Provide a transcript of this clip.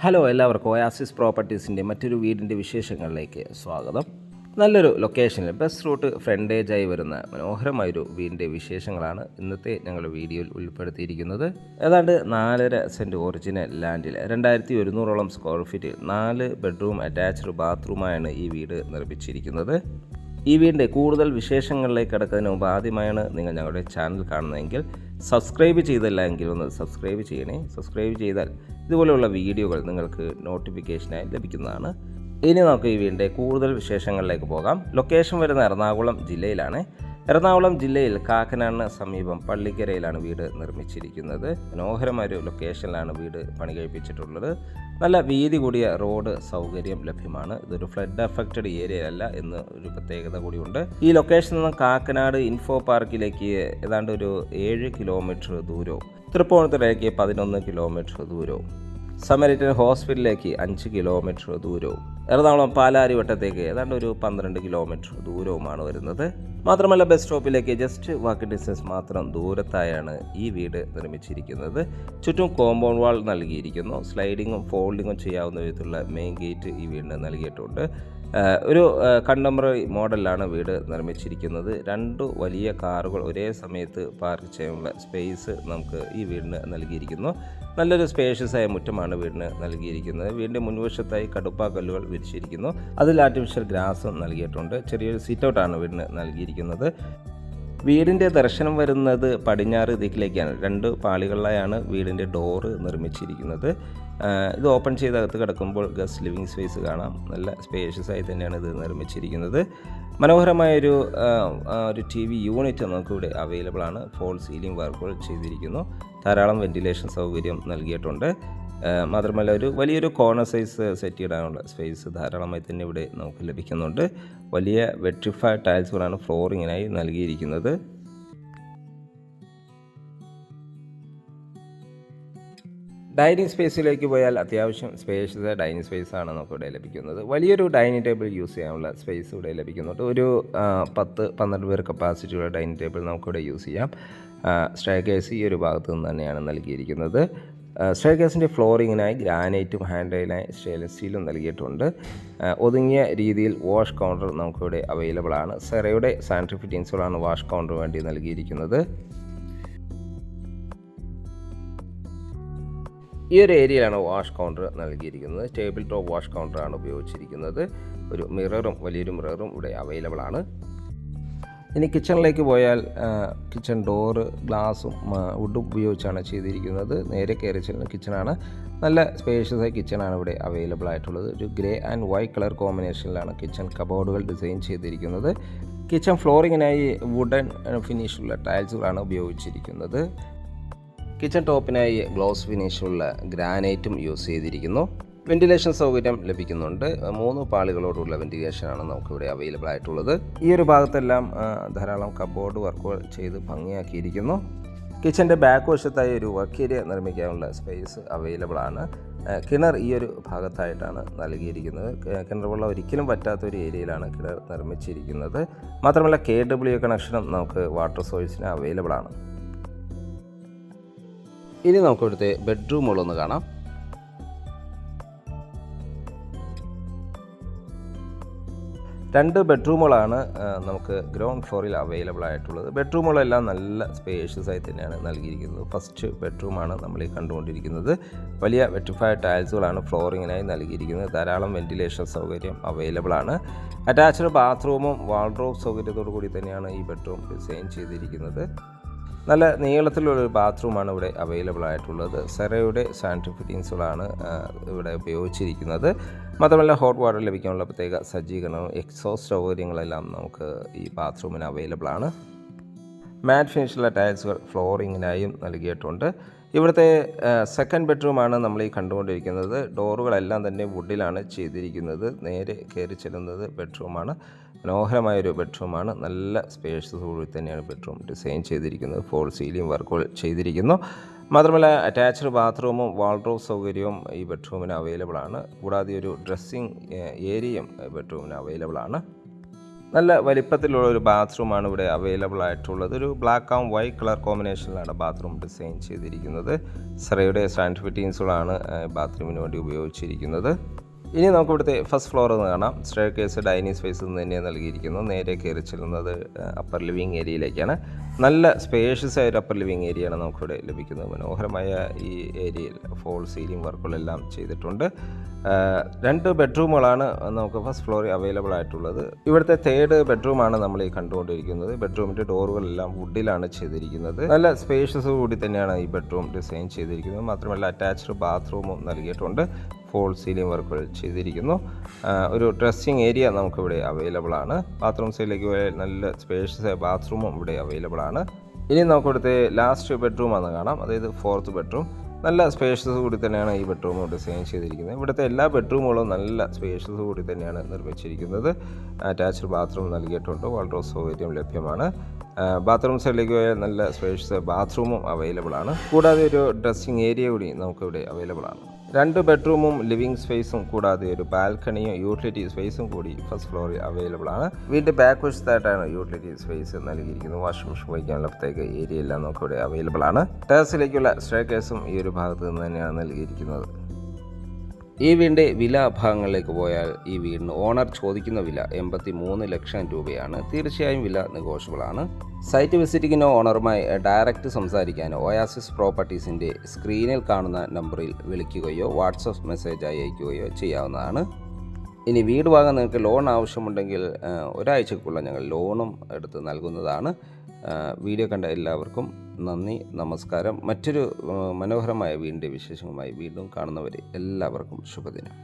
Hello, എല്ലാവർക്കും oasis പ്രോപ്പർട്ടീസിൻ്റെ മറ്റൊരു വീടിൻ്റെ വിശേഷങ്ങളിലേക്ക് സ്വാഗതം. നല്ലൊരു ലൊക്കേഷനിൽ ബസ് റൂട്ട് ഫ്രണ്ടേജായി വരുന്ന മനോഹരമായൊരു വീടിൻ്റെ വിശേഷങ്ങളാണ് ഇന്നത്തെ ഞങ്ങളുടെ വീഡിയോയിൽ ഉൾപ്പെടുത്തിയിരിക്കുന്നത്. ഏതാണ്ട് 4.5 സെൻറ്റ് ഒറിജിനൽ ലാൻഡിൽ 2100ഓളം സ്ക്വയർ ഫീറ്റിൽ 4 ബെഡ്റൂം അറ്റാച്ച്ഡ് ബാത്റൂമായാണ് ഈ വീട് നിർമ്മിച്ചിരിക്കുന്നത്. ഈ വീടിൻ്റെ കൂടുതൽ വിശേഷങ്ങളിലേക്ക് കടക്കുന്നതിന് മുമ്പ് ആദ്യമായാണ് നിങ്ങൾ ഞങ്ങളുടെ ചാനൽ കാണുന്നതെങ്കിൽ സബ്സ്ക്രൈബ് ചെയ്തില്ല എങ്കിൽ ഒന്ന് സബ്സ്ക്രൈബ് ചെയ്യണേ. സബ്സ്ക്രൈബ് ചെയ്താൽ ഇതുപോലെയുള്ള വീഡിയോകൾ നിങ്ങൾക്ക് നോട്ടിഫിക്കേഷനായി ലഭിക്കുന്നതാണ്. ഇനി നമുക്ക് ഈ വീടിൻ്റെ കൂടുതൽ വിശേഷങ്ങളിലേക്ക് പോകാം. ലൊക്കേഷൻ വരുന്ന എറണാകുളം ജില്ലയിലാണ്. എറണാകുളം ജില്ലയിൽ കാക്കനാടിന് സമീപം പള്ളിക്കരയിലാണ് വീട് നിർമ്മിച്ചിരിക്കുന്നത്. മനോഹരമായൊരു ലൊക്കേഷനിലാണ് വീട് പണി കഴിപ്പിച്ചിട്ടുള്ളത്. നല്ല വീതി കൂടിയ റോഡ് സൗകര്യം ലഭ്യമാണ്. ഇതൊരു ഫ്ലഡ് അഫക്റ്റഡ് ഏരിയ അല്ല എന്ന് ഒരു പ്രത്യേകത കൂടിയുണ്ട്. ഈ ലൊക്കേഷനിൽ നിന്ന് കാക്കനാട് ഇൻഫോ പാർക്കിലേക്ക് ഏതാണ്ട് ഒരു 7 കിലോമീറ്റർ ദൂരവും, തൃപ്പൂണിത്തുറയിലേക്ക് 11 കിലോമീറ്റർ ദൂരവും, സമരിറ്റൻ ഹോസ്പിറ്റലിലേക്ക് 5 കിലോമീറ്റർ ദൂരവും, എറണാകുളം പാലാരിവട്ടത്തേക്ക് ഏതാണ്ട് ഒരു 12 കിലോമീറ്റർ ദൂരവുമാണ് വരുന്നത്. മാത്രമല്ല ബസ് സ്റ്റോപ്പിലേക്ക് ജസ്റ്റ് വാക്ക് ഡിസ്റ്റൻസ് മാത്രം ദൂരത്തായാണ് ഈ വീട് നിർമ്മിച്ചിരിക്കുന്നത്. ചുറ്റും കോമ്പൗണ്ട് വാൾ നൽകിയിരിക്കുന്നു. സ്ലൈഡിങ്ങും ഫോൾഡിങ്ങും ചെയ്യാവുന്ന വിധത്തിലുള്ള മെയിൻ ഗേറ്റ് ഈ വീടിന് നൽകിയിട്ടുണ്ട്. ഒരു കണ്ടംപററി മോഡലിലാണ് വീട് നിർമ്മിച്ചിരിക്കുന്നത്. 2 വലിയ കാറുകൾ ഒരേ സമയത്ത് പാർക്ക് ചെയ്യാനുള്ള സ്പേസ് നമുക്ക് ഈ വീടിന് നൽകിയിരിക്കുന്നു. നല്ലൊരു സ്പേഷ്യസ് ആയ മുറ്റമാണ് വീടിന് നൽകിയിരിക്കുന്നത്. വീടിൻ്റെ മുൻവശത്തായി കടുപ്പാക്കല്ലുകൾ വിരിച്ചിരിക്കുന്നു. അതിൽ ആർട്ടിഫിഷ്യൽ ഗ്രാസും നൽകിയിട്ടുണ്ട്. ചെറിയൊരു സിറ്റൗട്ടാണ് വീടിന് നൽകിയിരിക്കുന്നത്. വീടിൻ്റെ ദർശനം വരുന്നത് പടിഞ്ഞാറ് ദിക്കിലേക്കാണ്. 2 പാളികളിലായാണ് വീടിൻ്റെ ഡോറ് നിർമ്മിച്ചിരിക്കുന്നത്. ഇത് ഓപ്പൺ ചെയ്ത് അകത്ത് കിടക്കുമ്പോൾ ഗസ്റ്റ് ലിവിങ് സ്പേസ് കാണാം. നല്ല സ്പേഷ്യസ് ആയി തന്നെയാണ് ഇത് നിർമ്മിച്ചിരിക്കുന്നത്. മനോഹരമായൊരു TV യൂണിറ്റ് നമുക്കിവിടെ അവൈലബിൾ ആണ്. ഫോൾ സീലിംഗ് വർക്കുകൾ ചെയ്തിരിക്കുന്നു. ധാരാളം വെന്റിലേഷൻ സൗകര്യം നൽകിയിട്ടുണ്ട്. മാത്രമല്ല വലിയൊരു കോർണർ സൈസ് സെറ്റ് ചെയ്യാനുള്ള സ്പേസ് ധാരാളമായി തന്നെ ഇവിടെ നമുക്ക് ലഭിക്കുന്നുണ്ട്. വലിയ വെട്രിഫൈഡ് ടൈൽസുകളാണ് ഫ്ലോറിങ്ങിനായി നൽകിയിരിക്കുന്നത്. ഡൈനിങ് സ്പേസിലേക്ക് പോയാൽ അത്യാവശ്യം സ്പേഷ്യസ് ഡൈനിങ് സ്പേസാണ് നമുക്കിവിടെ ലഭിക്കുന്നത്. വലിയൊരു ഡൈനിങ് ടേബിൾ യൂസ് ചെയ്യാനുള്ള സ്പേസ് ഇവിടെ ലഭിക്കുന്നുണ്ട്. ഒരു 10-12 പേർ കപ്പാസിറ്റിയുള്ള ഡൈനിങ് ടേബിൾ നമുക്കിവിടെ യൂസ് ചെയ്യാം. സ്റ്റെയർകേസ് ഈ ഒരു ഭാഗത്ത് നിന്ന് തന്നെയാണ് നൽകിയിരിക്കുന്നത്. സ്റ്റെയർകേസിൻ്റെ ഫ്ലോറിങ്ങിനായി ഗ്രാനൈറ്റും ഹാൻഡ് റെയിലായി സ്റ്റെയിൻലെസ് സ്റ്റീലും നൽകിയിട്ടുണ്ട്. ഒതുങ്ങിയ രീതിയിൽ വാഷ് കൗണ്ടർ നമുക്കിവിടെ അവൈലബിൾ ആണ്. സെറയുടെ സാനിറ്ററി ഫിറ്റിംഗ്സുകളാണ് വാഷ് കൗണ്ടർ വേണ്ടി നൽകിയിരിക്കുന്നത്. ഈ ഒരു ഏരിയയിലാണ് വാഷ് കൗണ്ടർ നൽകിയിരിക്കുന്നത്. ടേബിൾ ടോപ്പ് വാഷ് കൗണ്ടറാണ് ഉപയോഗിച്ചിരിക്കുന്നത്. ഒരു വലിയൊരു മിററും ഇവിടെ അവൈലബിൾ ആണ്. ഇനി കിച്ചണിലേക്ക് പോയാൽ കിച്ചൺ ഡോറ് ഗ്ലാസും വുഡും ഉപയോഗിച്ചാണ് ചെയ്തിരിക്കുന്നത്. നേരെ കയറി ചെല്ലുന്ന കിച്ചണാണ്. നല്ല സ്പേഷ്യസ് ആയ കിച്ചണാണ് ഇവിടെ അവൈലബിൾ ആയിട്ടുള്ളത്. ഒരു ഗ്രേ ആൻഡ് വൈറ്റ് കളർ കോമ്പിനേഷനിലാണ് കിച്ചൺ കബോർഡുകൾ ഡിസൈൻ ചെയ്തിരിക്കുന്നത്. കിച്ചൺ ഫ്ലോറിങ്ങിനായി വുഡൻ ഫിനിഷുള്ള ടൈൽസുകളാണ് ഉപയോഗിച്ചിരിക്കുന്നത്. കിച്ചൺ ടോപ്പിനായി ഗ്ലോസ് ഫിനിഷുള്ള ഗ്രാനൈറ്റും യൂസ് ചെയ്തിരിക്കുന്നു. വെന്റിലേഷൻ സൗകര്യം ലഭിക്കുന്നുണ്ട്. 3 പാളികളോടുള്ള വെന്റിലേഷനാണ് നമുക്കിവിടെ അവൈലബിൾ ആയിട്ടുള്ളത്. ഈ ഒരു ഭാഗത്തെല്ലാം ധാരാളം കബോർഡ് വർക്കുകൾ ചെയ്ത് ഭംഗിയാക്കിയിരിക്കുന്നു. കിച്ചൻ്റെ ബാക്ക് വശത്തായി ഒരു വർക്ക് ഏരിയ നിർമ്മിക്കാനുള്ള സ്പേസ് അവൈലബിൾ ആണ്. കിണർ ഈ ഒരു ഭാഗത്തായിട്ടാണ് നൽകിയിരിക്കുന്നത്. കിണർ വെള്ളം ഒരിക്കലും പറ്റാത്തൊരു ഏരിയയിലാണ് കിണർ നിർമ്മിച്ചിരിക്കുന്നത്. മാത്രമല്ല KW കണക്ഷനും നമുക്ക് വാട്ടർ സോഴ്സിന് അവൈലബിൾ ആണ്. ഇനി നമുക്ക് ഇവിടുത്തെ ബെഡ്റൂമുകളൊന്ന് കാണാം. രണ്ട് ബെഡ്റൂമുകളാണ് നമുക്ക് ഗ്രൗണ്ട് ഫ്ലോറിൽ അവൈലബിൾ ആയിട്ടുള്ളത്. ബെഡ്റൂമുകളെല്ലാം നല്ല സ്പേഷ്യസ് ആയി തന്നെയാണ് നൽകിയിരിക്കുന്നത്. ഫസ്റ്റ് ബെഡ്റൂമാണ് നമ്മൾ ഈ കണ്ടുകൊണ്ടിരിക്കുന്നത്. വലിയ വെട്രിഫൈഡ് ടൈൽസുകളാണ് ഫ്ലോറിങ്ങിനായി നൽകിയിരിക്കുന്നത്. ധാരാളം വെന്റിലേഷൻ സൗകര്യം അവൈലബിൾ ആണ്. അറ്റാച്ച്ഡ് ബാത്റൂമും വാൾഡ്രോബ് സൗകര്യത്തോടു കൂടി തന്നെയാണ് ഈ ബെഡ്റൂം ഡിസൈൻ ചെയ്തിരിക്കുന്നത്. നല്ല നീളത്തിലുള്ളൊരു ബാത്റൂമാണ് ഇവിടെ അവൈലബിൾ ആയിട്ടുള്ളത്. സെറയുടെ സാനിറ്ററി ഫിറ്റിംഗ്സുകളാണ് ഇവിടെ ഉപയോഗിച്ചിരിക്കുന്നത്. മാത്രമല്ല ഹോട്ട് വാട്ടർ ലഭിക്കാനുള്ള പ്രത്യേക സജ്ജീകരണവും എക്സോസ്റ്റ് സൗകര്യങ്ങളെല്ലാം നമുക്ക് ഈ ബാത്റൂമിന് അവൈലബിൾ ആണ്. മാറ്റ് ഫിനിഷുള്ള ടൈൽസുകൾ ഫ്ലോറിങ്ങിനായും നൽകിയിട്ടുണ്ട്. ഇവിടുത്തെ സെക്കൻഡ് ബെഡ്റൂമാണ് നമ്മൾ ഈ കണ്ടുകൊണ്ടിരിക്കുന്നത്. ഡോറുകളെല്ലാം തന്നെ വുഡിലാണ് ചെയ്തിരിക്കുന്നത്. നേരെ കയറി ചെല്ലുന്നത് ബെഡ്റൂമാണ്. മനോഹരമായൊരു ബെഡ്റൂമാണ്. നല്ല സ്പേഷ്യസോടുകൂടി തന്നെയാണ് ബെഡ്റൂം ഡിസൈൻ ചെയ്തിരിക്കുന്നത്. ഫോൾ സീലിംഗ് വർക്കുകൾ ചെയ്തിരിക്കുന്നു. മാത്രമല്ല അറ്റാച്ച്ഡ് ബാത്റൂമും വാൾഡ്രോബ് സൗകര്യവും ഈ ബെഡ്റൂമിന് അവൈലബിൾ ആണ്. കൂടാതെ ഒരു ഡ്രസ്സിംഗ് ഏരിയയും ബെഡ്റൂമിന് അവൈലബിൾ ആണ്. നല്ല വലിപ്പത്തിലുള്ള ഒരു ബാത്റൂമാണ് ഇവിടെ അവൈലബിൾ ആയിട്ടുള്ളത്. ഒരു ബ്ലാക്ക് ആൻഡ് വൈറ്റ് കളർ കോമ്പിനേഷനിലാണ് ബാത്റൂം ഡിസൈൻ ചെയ്തിരിക്കുന്നത്. സെറയുടെ സ്റ്റാൻഡ് ഫിറ്റിങ്സുകളാണ് ബാത്റൂമിന് വേണ്ടി ഉപയോഗിച്ചിരിക്കുന്നത്. ഇനി നമുക്ക് ഇവിടുത്തെ ഫസ്റ്റ് ഫ്ലോർ എന്ന് കാണാം. സ്റ്റെയർ കേസ് ഡൈനിങ് സ്പേസ് തന്നെ നൽകിയിരിക്കുന്നു. നേരെ കയറി ചെല്ലുന്നത് അപ്പർ ലിവിങ് ഏരിയയിലേക്കാണ്. നല്ല സ്പേഷ്യസ് ആയ ഒരു അപ്പർ ലിവിങ് ഏരിയയാണ് നമുക്കിവിടെ ലഭിക്കുന്നത്. മനോഹരമായ ഈ ഏരിയയിൽ ഫോൾ സീലിംഗ് വർക്കുകളെല്ലാം ചെയ്തിട്ടുണ്ട്. 2 ബെഡ്റൂമുകളാണ് നമുക്ക് ഫസ്റ്റ് ഫ്ലോറിൽ അവൈലബിൾ ആയിട്ടുള്ളത്. ഇവിടുത്തെ 3rd ബെഡ്റൂമാണ് നമ്മൾ ഈ കണ്ടുകൊണ്ടിരിക്കുന്നത്. ബെഡ്റൂമിൻ്റെ ഡോറുകളെല്ലാം വുഡിലാണ് ചെയ്തിരിക്കുന്നത്. നല്ല സ്പേഷ്യസ് കൂടി തന്നെയാണ് ഈ ബെഡ്റൂം ഡിസൈൻ ചെയ്തിരിക്കുന്നത്. മാത്രമല്ല അറ്റാച്ച്ഡ് ബാത്റൂമും നൽകിയിട്ടുണ്ട്. ഫോൾ സീലിംഗ് വർക്കുകൾ ചെയ്തിരിക്കുന്നു. ഒരു ഡ്രസ്സിങ് ഏരിയ നമുക്കിവിടെ അവൈലബിൾ ആണ്. ബാത്റൂം സൈഡിലേക്ക് പോയാൽ നല്ല സ്പേഷ്യസ് ആയ ബാത്റൂമും ഇവിടെ അവൈലബിൾ ആണ്. ഇനി നമുക്കിവിടുത്തെ ലാസ്റ്റ് ബെഡ്റൂമാണെന്ന് കാണാം, അതായത് 4th ബെഡ്റൂം. നല്ല സ്പേഷ്യസ് കൂടി തന്നെയാണ് ഈ ബെഡ്റൂം ഡിസൈൻ ചെയ്തിരിക്കുന്നത്. ഇവിടുത്തെ എല്ലാ ബെഡ്റൂമുകളും നല്ല സ്പേഷ്യസ് കൂടി തന്നെയാണ് നിർമ്മിച്ചിരിക്കുന്നത്. അറ്റാച്ച്ഡ് ബാത്റൂം നൽകിയിട്ടുണ്ട്. വാൾഡ്രോബ് സൗകര്യം ലഭ്യമാണ്. ബാത്റൂം സൈഡിലേക്ക് പോയാൽ നല്ല സ്പേഷ്യസ് ബാത്റൂമും അവൈലബിൾ ആണ്. കൂടാതെ ഒരു ഡ്രസ്സിങ് ഏരിയ കൂടി നമുക്കിവിടെ അവൈലബിൾ ആണ്. 2 ബെഡ്റൂമും ലിവിംഗ് സ്പേസും കൂടാതെ ഒരു ബാൽക്കണിയും യൂട്ടിലിറ്റി സ്പേസും കൂടി ഫസ്റ്റ് ഫ്ലോറിൽ അവൈലബിൾ ആണ്. വീടിൻ്റെ ബാക്ക് വശത്തായിട്ടാണ് യൂട്ടിലിറ്റി സ്പേസ് നൽകിയിരിക്കുന്നത്. വാഷിംഗ് മെഷീൻ വഹിക്കാനുള്ള പ്രത്യേക ഏരിയ എല്ലാം നമുക്കിവിടെ അവൈലബിൾ ആണ്. ടെറസിലേക്കുള്ള സ്റ്റെയർ കേസും ഈ ഒരു ഭാഗത്ത് നിന്ന് തന്നെയാണ് നൽകിയിരിക്കുന്നത്. ഈ വീടിൻ്റെ വില ഭാഗങ്ങളിലേക്ക് പോയാൽ ഈ വീടിന് ഓണർ ചോദിക്കുന്ന വില 83 ലക്ഷം രൂപയാണ്. തീർച്ചയായും വില നെഗോഷ്യബിൾ ആണ്. സൈറ്റ് വിസിറ്റിങ്ങിനോ ഓണറുമായി ഡയറക്റ്റ് സംസാരിക്കാനോ ഒയാസിസ് പ്രോപ്പർട്ടീസിൻ്റെ സ്ക്രീനിൽ കാണുന്ന നമ്പറിൽ വിളിക്കുകയോ വാട്സപ്പ് മെസ്സേജായി അയക്കുകയോ ചെയ്യാവുന്നതാണ്. ഇനി വീട് വാങ്ങാൻ നിങ്ങൾക്ക് ലോൺ ആവശ്യമുണ്ടെങ്കിൽ ഒരാഴ്ചക്കുള്ള ഞങ്ങൾ ലോണും എടുത്ത് നൽകുന്നതാണ്. വീഡിയോ കണ്ട എല്ലാവർക്കും നന്ദി, നമസ്കാരം. മറ്റൊരു മനോഹരമായ വീടിൻ്റെ വിശേഷങ്ങളുമായി വീണ്ടും കാണുന്നവരെ എല്ലാവർക്കും ശുഭദിനം.